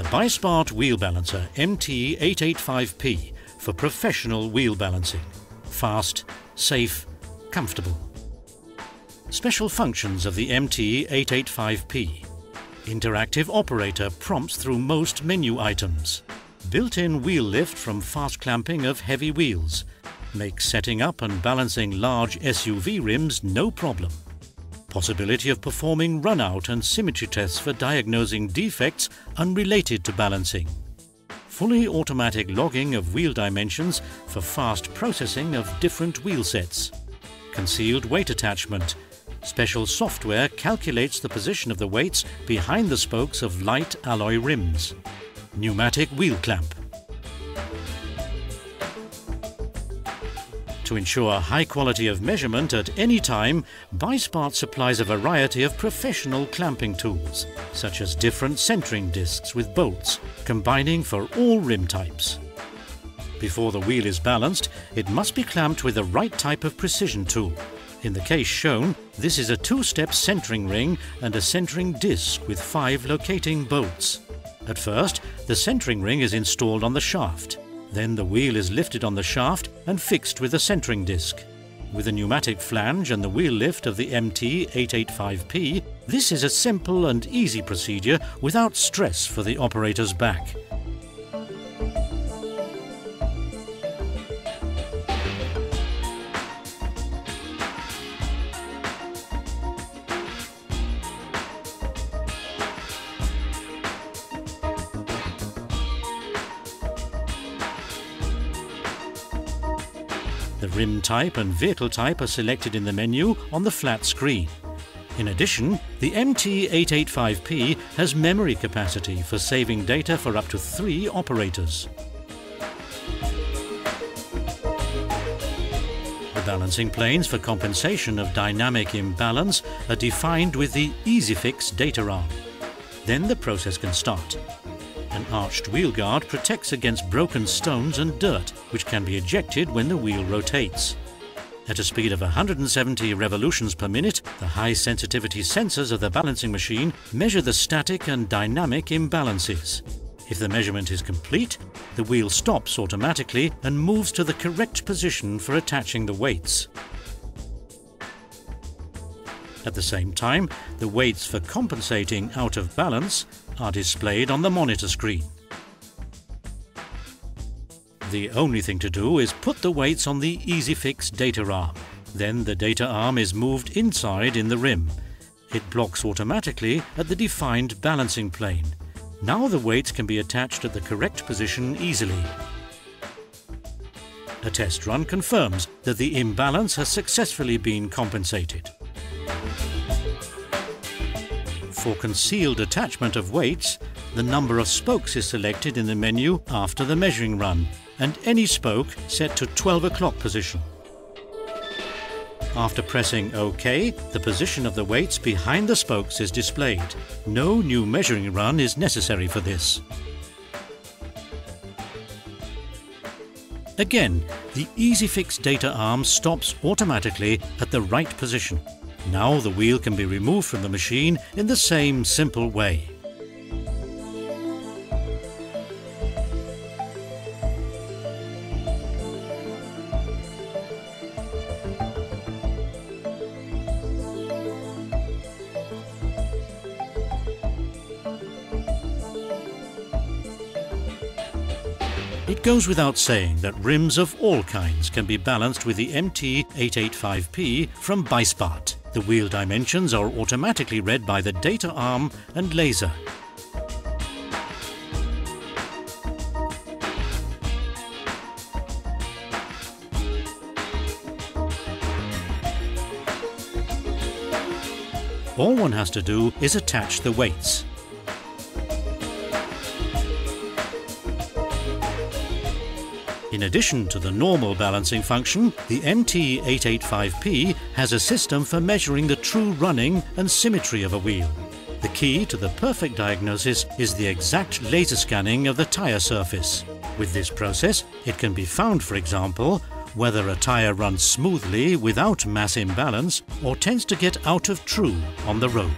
Beissbarth Wheel Balancer MT 885P for professional wheel balancing. Fast, safe, comfortable. Special functions of the MT 885P. Interactive operator prompts through most menu items. Built-in wheel lift from fast clamping of heavy wheels. Makes setting up and balancing large SUV rims no problem. Possibility of performing run-out and symmetry tests for diagnosing defects unrelated to balancing. Fully automatic logging of wheel dimensions for fast processing of different wheel sets. Concealed weight attachment. Special software calculates the position of the weights behind the spokes of light alloy rims. Pneumatic wheel clamp. To ensure high quality of measurement at any time, Beissbarth supplies a variety of professional clamping tools, such as different centering discs with bolts, combining for all rim types. Before the wheel is balanced, it must be clamped with the right type of precision tool. In the case shown, this is a two-step centering ring and a centering disc with 5 locating bolts. At first, the centering ring is installed on the shaft. Then the wheel is lifted on the shaft and fixed with a centering disc. With a pneumatic flange and the wheel lift of the MT 885P, this is a simple and easy procedure without stress for the operator's back. The rim type and vehicle type are selected in the menu on the flat screen. In addition, the MT 885P has memory capacity for saving data for up to 3 operators. The balancing planes for compensation of dynamic imbalance are defined with the EasyFix data arm. Then the process can start. An arched wheel guard protects against broken stones and dirt, which can be ejected when the wheel rotates. At a speed of 170 revolutions per minute, the high-sensitivity sensors of the balancing machine measure the static and dynamic imbalances. If the measurement is complete, the wheel stops automatically and moves to the correct position for attaching the weights. At the same time, the weights for compensating out of balance are displayed on the monitor screen. The only thing to do is put the weights on the EasyFix data arm. Then the data arm is moved inside in the rim. It blocks automatically at the defined balancing plane. Now the weights can be attached at the correct position easily. A test run confirms that the imbalance has successfully been compensated. For concealed attachment of weights, the number of spokes is selected in the menu after the measuring run, and any spoke set to 12 o'clock position. After pressing OK, the position of the weights behind the spokes is displayed. No new measuring run is necessary for this. Again, the EasyFix data arm stops automatically at the right position. Now the wheel can be removed from the machine in the same simple way. It goes without saying that rims of all kinds can be balanced with the MT 885P from Beissbarth. The wheel dimensions are automatically read by the data arm and laser. All one has to do is attach the weights. In addition to the normal balancing function, the MT 885P has a system for measuring the true running and symmetry of a wheel. The key to the perfect diagnosis is the exact laser scanning of the tyre surface. With this process, it can be found, for example, whether a tyre runs smoothly without mass imbalance or tends to get out of true on the road.